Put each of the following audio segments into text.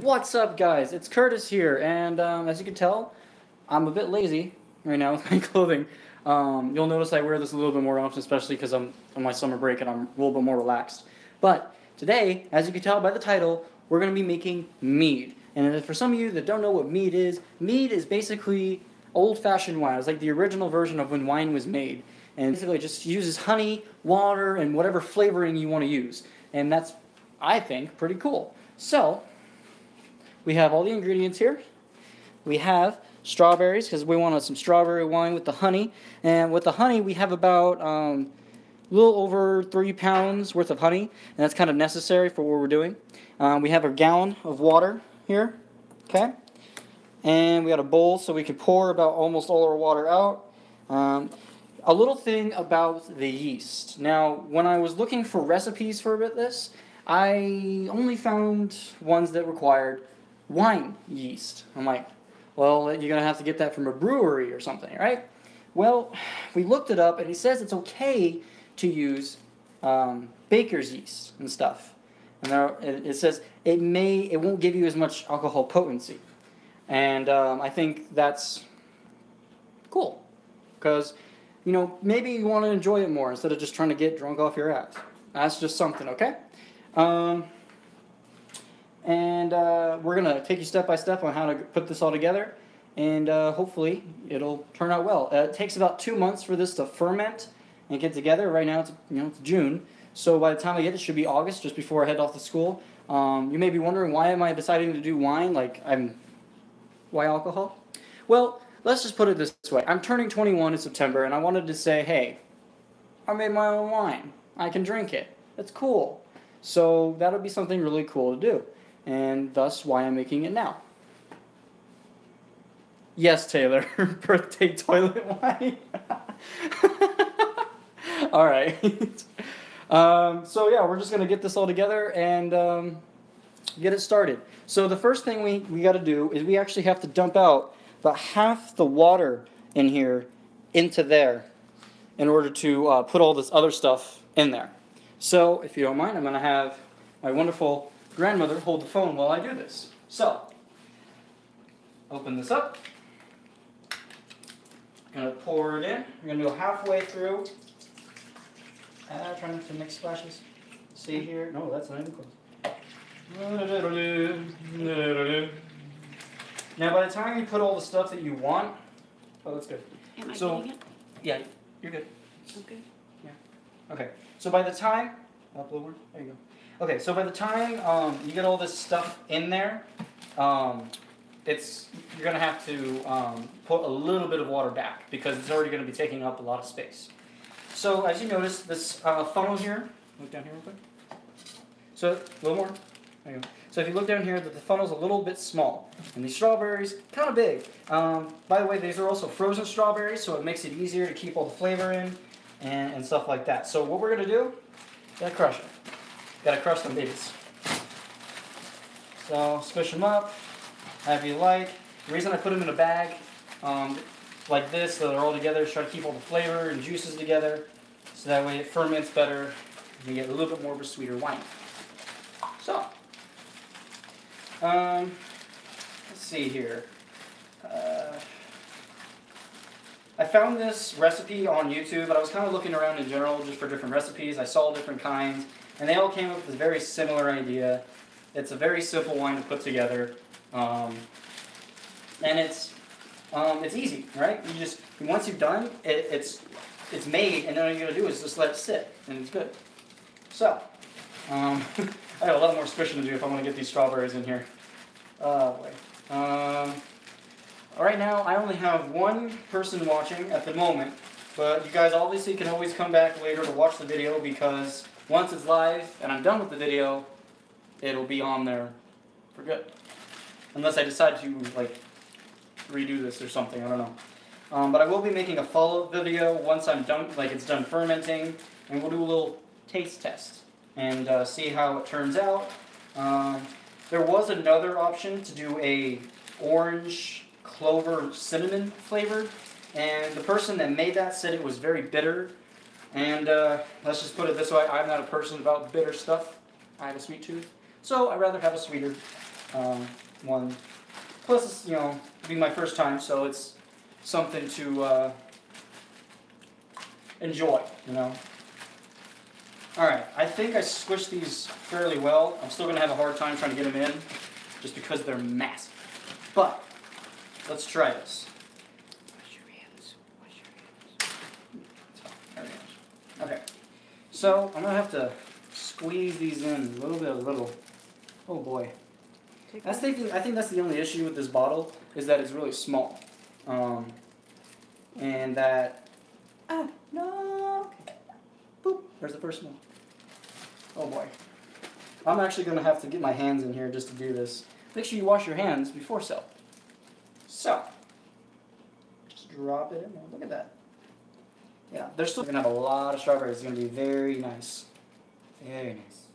What's up, guys? It's Curtis here, and as you can tell, I'm a bit lazy right now with my clothing. You'll notice I wear this a little bit more often, especially because I'm on my summer break and I'm a little bit more relaxed. But today, as you can tell by the title, we're going to be making mead. And for some of you that don't know what mead is basically old-fashioned wine. It's like the original version of when wine was made. And basically it just uses honey, water, and whatever flavoring you want to use. And that's, I think, pretty cool. So, we have all the ingredients here. We have strawberries, because we want some strawberry wine with the honey. And with the honey, we have about a little over 3 pounds worth of honey. And that's kind of necessary for what we're doing. We have a gallon of water here. Okay. And we got a bowl so we can pour about almost all our water out. A little thing about the yeast. Now, when I was looking for recipes for this, I only found ones that required wine yeast. I'm like, well, you're going to have to get that from a brewery or something, right? Well, we looked it up, and it says it's okay to use baker's yeast and stuff. And it says it won't give you as much alcohol potency. And I think that's cool, because, you know, maybe you want to enjoy it more instead of just trying to get drunk off your ass. That's just something, okay? We're going to take you step by step on how to put this all together, and hopefully it'll turn out well. It takes about 2 months for this to ferment and get together. Right now it's June, so by the time I get it should be August, just before I head off to school. You may be wondering, why am I deciding to do wine? Why alcohol? Well, let's just put it this way. I'm turning 21 in September, and I wanted to say, hey, I made my own wine. I can drink it. It's cool. So that'll be something really cool to do, and thus why I'm making it now. Yes, Taylor, birthday toilet wine. All right. So yeah, we're just gonna get this all together and get it started. So the first thing we got to do is we actually have to dump out about half the water in here into there in order to put all this other stuff in there. So, if you don't mind, I'm going to have my wonderful grandmother hold the phone while I do this. So, open this up. I'm going to pour it in. I'm going to go halfway through. Trying to make splashes. See here? No, that's not even close. Now, by the time you put all the stuff that you want, oh, that's good. Am I getting it? Yeah, you're good. Okay. Yeah. Okay. So by the time, up lower. There you go. Okay. So by the time you get all this stuff in there, you're gonna have to put a little bit of water back because it's already gonna be taking up a lot of space. So as you notice, this funnel here. Look down here real quick. So a little more. There you go. So if you look down here, the funnel's a little bit small, and these strawberries kind of big. By the way, these are also frozen strawberries, so it makes it easier to keep all the flavor in and stuff like that. So what we're gonna do? Gotta crush them. Gotta crush them babies. So squish them up, however you like. The reason I put them in a bag like this, so they're all together, is try to keep all the flavor and juices together, so that way it ferments better, and you get a little bit more of a sweeter wine. So. Let's see here. I found this recipe on YouTube, but I was kind of looking around in general just for different recipes. I saw different kinds, and they all came up with a very similar idea. It's a very simple wine to put together, and it's easy, right? You just once you've done it's made, and then all you gotta do is just let it sit, and it's good. So. I got a lot more squishing to do if I want to get these strawberries in here. Right now, I only have one person watching at the moment, but you guys obviously can always come back later to watch the video, because once it's live and I'm done with the video, it'll be on there for good. Unless I decide to redo this or something, I don't know. But I will be making a follow-up video once I'm done, it's done fermenting, and we'll do a little taste test and see how it turns out. There was another option to do a orange, clover, cinnamon flavored, and the person that made that said it was very bitter, and let's just put it this way, I'm not a person about bitter stuff. I have a sweet tooth, so I'd rather have a sweeter one. Plus, it's, you know, it'll be my first time, so it's something to enjoy, you know. Alright, I think I squished these fairly well. I'm still going to have a hard time trying to get them in, just because they're massive. But, let's try this. Wash your hands. Wash your hands. Okay. So, I'm going to have to squeeze these in a little. Oh boy. I think that's the only issue with this bottle, is that it's really small. And that... no! Okay. Boop. There's the first one. Oh boy. I'm actually going to have to get my hands in here just to do this. Make sure you wash your hands before so. So, just drop it in there. Look at that. Yeah, they're still going to have a lot of strawberries. It's going to be very nice. Very nice.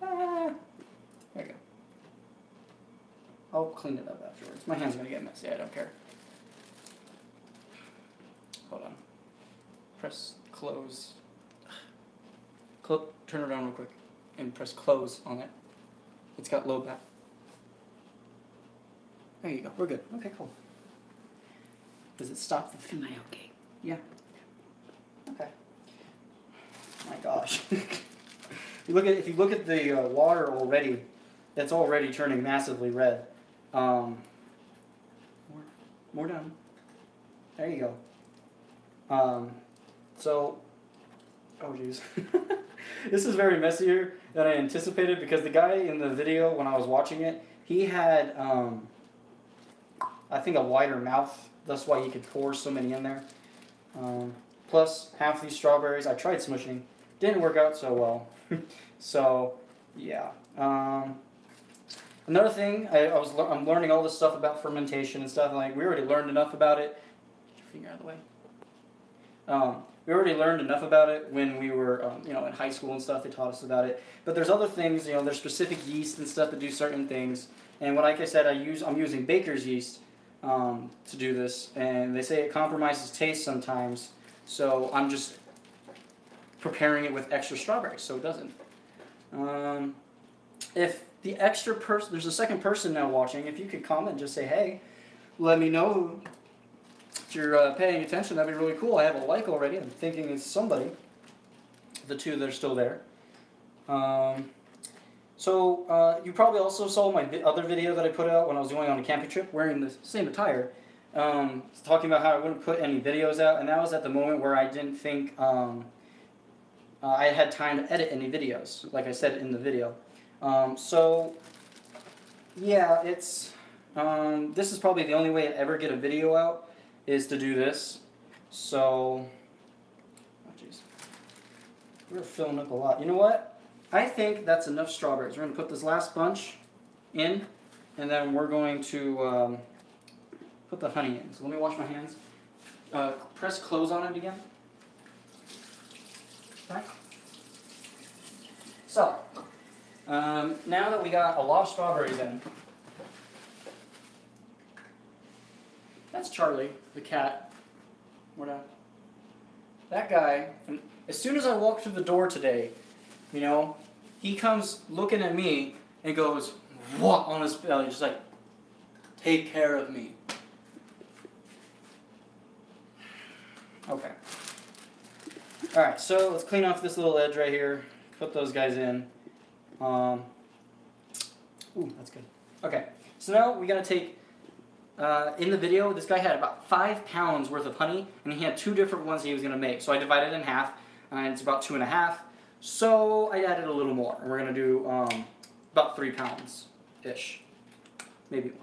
There you go. I'll clean it up afterwards. My hand's going to get messy. I don't care. Hold on. Press close. Turn it around real quick and press close on it. It's got low back. There you go. We're good. Okay, cool. Does it stop the feed? Am I okay? Yeah. Okay. My gosh. If you look at the water already, it's already turning massively red. More down. There you go. So, oh jeez. This is very messier than I anticipated, because the guy in the video, when I was watching it, he had, I think, a wider mouth. That's why he could pour so many in there. Plus, half these strawberries, I tried smushing. Didn't work out so well. So, yeah. Another thing, I'm learning all this stuff about fermentation and stuff. Like, we already learned enough about it. Get your finger out of the way. We already learned enough about it when we were, you know, in high school and stuff. They taught us about it. But there's other things, you know, there's specific yeast and stuff that do certain things. And like I said, I'm using baker's yeast to do this. And they say it compromises taste sometimes. So I'm just preparing it with extra strawberries so it doesn't. If the extra person, there's a second person now watching, if you could comment, just say, hey, let me know if you're paying attention. That'd be really cool. I have a like already. I'm thinking it's somebody. The two that are still there. You probably also saw my other video that I put out when I was going on a camping trip wearing the same attire. Talking about how I wouldn't put any videos out, and that was at the moment where I didn't think I had time to edit any videos, like I said in the video. Yeah, it's this is probably the only way I'd ever get a video out, is to do this. So, oh jeez, we're filling up a lot. You know what? I think that's enough strawberries. We're going to put this last bunch in, and then we're going to put the honey in. So let me wash my hands. Press close on it again. Okay. So, now that we got a lot of strawberries in, that's Charlie, the cat. We're done. That guy, and as soon as I walked through the door today, you know, he comes looking at me and goes, what, on his belly, just like, take care of me. Okay. Alright, so let's clean off this little edge right here. Put those guys in. Ooh, that's good. Okay, so now we gotta take, in the video, this guy had about 5 pounds worth of honey, and he had 2 different ones he was gonna make. So I divided it in half, and it's about 2.5. So I added a little more, and we're gonna do about 3 pounds-ish, maybe more.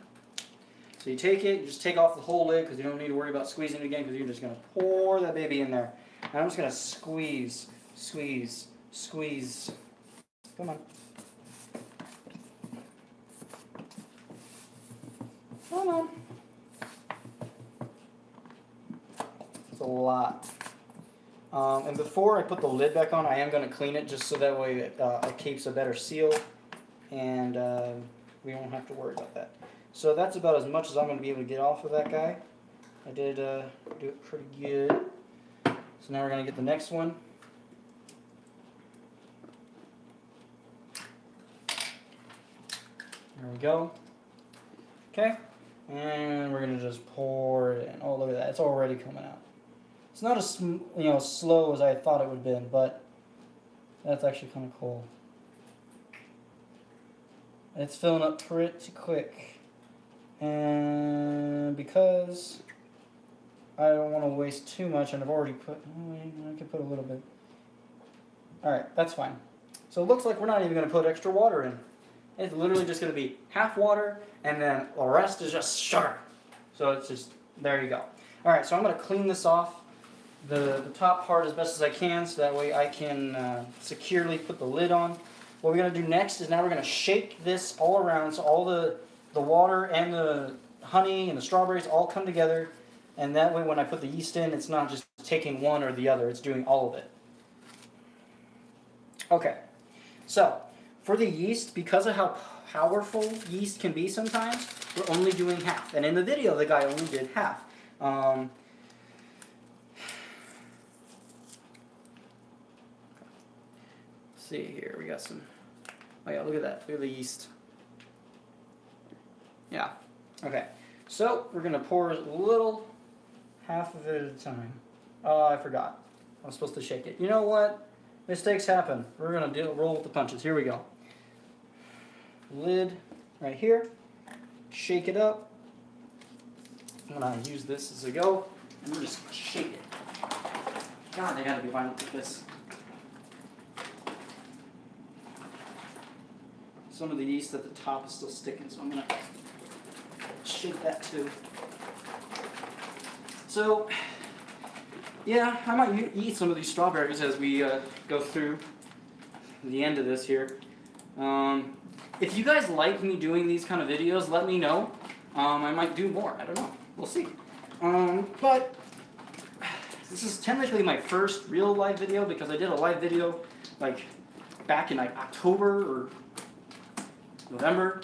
So you take it, you just take off the whole lid, because you don't need to worry about squeezing it again, because you're just gonna pour that baby in there. And I'm just gonna squeeze, squeeze, squeeze. Come on. Come on. It's a lot. And before I put the lid back on, I am going to clean it just so that way it keeps a better seal, and we won't have to worry about that. So that's about as much as I'm going to be able to get off of that guy. I did do it pretty good. So now we're going to get the next one. There we go. Okay. And we're going to just pour it in. Oh, look at that. It's already coming out. It's not as slow as I thought it would have been, but that's actually kind of cool. It's filling up pretty quick. And because I don't want to waste too much, and I've already put, I can put a little bit. Alright, that's fine. So it looks like we're not even going to put extra water in. It's literally just going to be half water, and then the rest is just sugar. So it's just, there you go. Alright, so I'm going to clean this off, the top part as best as I can, so that way I can securely put the lid on. What we're going to do next is now we're going to shake this all around so all the water and the honey and the strawberries all come together. And that way when I put the yeast in, it's not just taking one or the other, it's doing all of it. Okay, so for the yeast, because of how powerful yeast can be sometimes, we're only doing half. And in the video, the guy only did half. Let's see here, we got some, oh yeah, look at that, look at the yeast. Yeah, okay, so we're going to pour a little, half of it at a time. Oh, I forgot. I was supposed to shake it. You know what? Mistakes happen. We're going to roll with the punches. Here we go. Lid right here. Shake it up. I'm going to use this as a go. And we're just going to shake it. God, they got to be violent with this. Some of the yeast at the top is still sticking, so I'm going to shake that too. So, yeah, I might eat some of these strawberries as we go through the end of this here. If you guys like me doing these kind of videos, let me know. I might do more. I don't know. We'll see. But this is technically my first real live video because I did a live video like back in like October or November.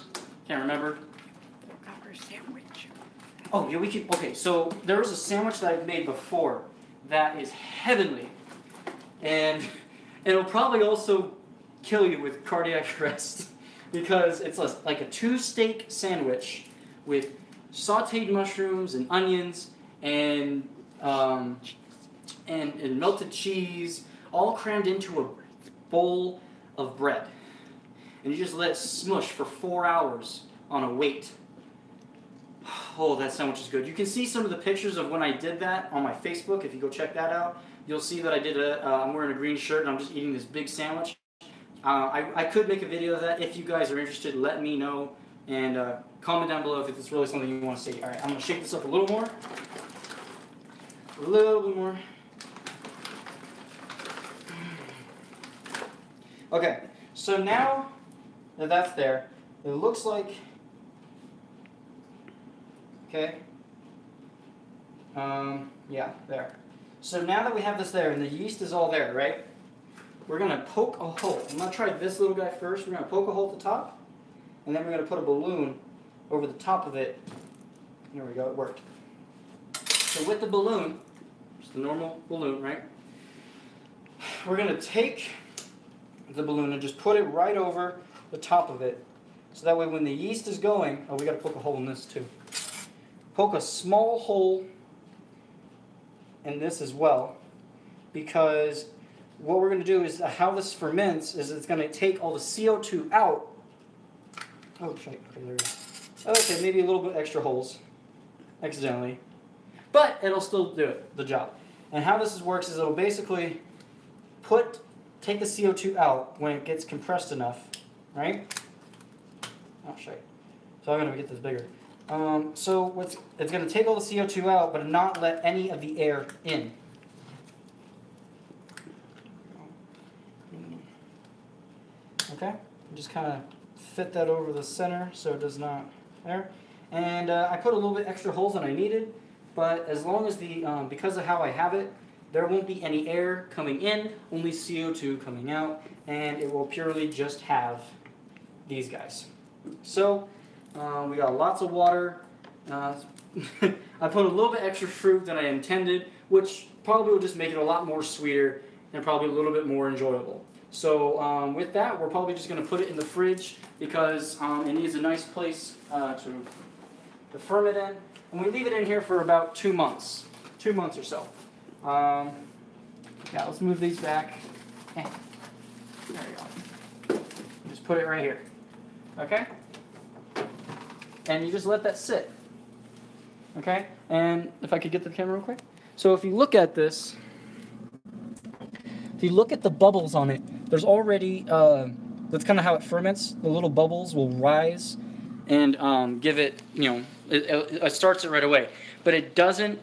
Can't remember. Sandwich. Oh, yeah, we can. Okay, so there was a sandwich that I've made before that is heavenly, and it'll probably also kill you with cardiac arrest because it's like a 2-steak sandwich with sautéed mushrooms and onions and melted cheese, all crammed into a bowl of bread, and you just let it smush for 4 hours on a weight. Oh, that sandwich is good. You can see some of the pictures of when I did that on my Facebook. If you go check that out, you'll see that I did I'm wearing a green shirt and I'm just eating this big sandwich. I could make a video of that. If you guys are interested, let me know and comment down below if it's really something you want to see. All right, I'm going to shake this up a little more. A little bit more. Okay, so now that that's there, it looks like... Okay. Yeah, there. So now that we have this there and the yeast is all there, right? We're going to poke a hole. I'm going to try this little guy first. We're going to poke a hole at the top. And then we're going to put a balloon over the top of it. There we go, it worked. So with the balloon, just the normal balloon, right? We're going to take the balloon and just put it right over the top of it. So that way when the yeast is going, oh, we got to poke a hole in this too. Poke a small hole in this as well, because what we're going to do is how this ferments is it's going to take all the CO2 out. Oh, okay, there we go. Okay, maybe a little bit extra holes, accidentally, but it'll still do the job. And how this works is it'll basically take the CO2 out when it gets compressed enough, right? I'll show you. So I'm going to get this bigger. So it's going to take all the CO2 out, but not let any of the air in. Okay, just kind of fit that over the center so it does not there. And I put a little bit extra holes than I needed, but as long as because of how I have it, there won't be any air coming in, only CO2 coming out, and it will purely just have these guys. So we got lots of water. I put a little bit extra fruit than I intended, which probably will just make it a lot more sweeter and probably a little bit more enjoyable. So with that, we're probably just going to put it in the fridge because it needs a nice place to ferment in. And we leave it in here for about 2 months. 2 months or so. Yeah, let's move these back. There you go. Just put it right here. Okay? And you just let that sit. Okay? And if I could get the camera real quick. So if you look at this, if you look at the bubbles on it, there's already, that's kind of how it ferments. The little bubbles will rise and give it, it starts it right away. But it doesn't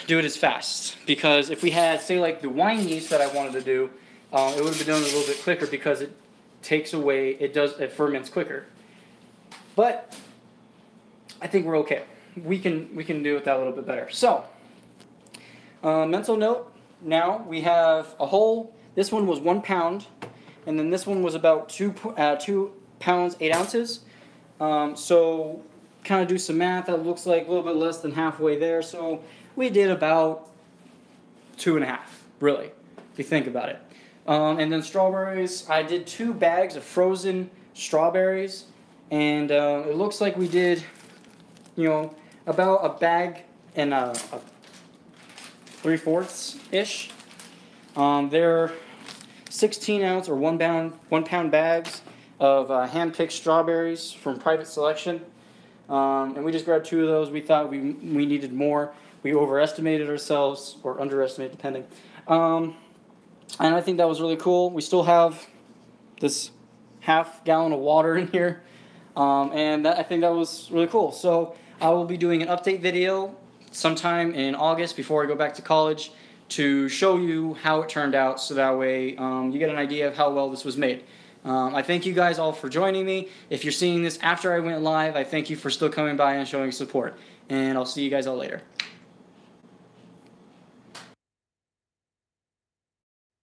do it as fast. Because if we had, say, like the wine yeast that I wanted to do, it would have been done a little bit quicker because it takes away, it ferments quicker. But I think we're okay. We can do it that a little bit better. So, mental note, now we have a whole, this one was 1 pound, and then this one was about 2 pounds, 8 ounces. So, kind of do some math, that looks like a little bit less than halfway there. So, we did about 2.5, really, if you think about it. And then strawberries, I did 2 bags of frozen strawberries, and it looks like we did, about a bag and a 3/4-ish. They're 16-ounce or 1 pound bags of hand-picked strawberries from Private Selection, and we just grabbed 2 of those. We thought we needed more. We overestimated ourselves, or underestimated, depending. And I think that was really cool. We still have this half gallon of water in here, and I think that was really cool. So I will be doing an update video sometime in August before I go back to college to show you how it turned out, so that way you get an idea of how well this was made. I thank you guys all for joining me. If you're seeing this after I went live, I thank you for still coming by and showing support. And I'll see you guys all later.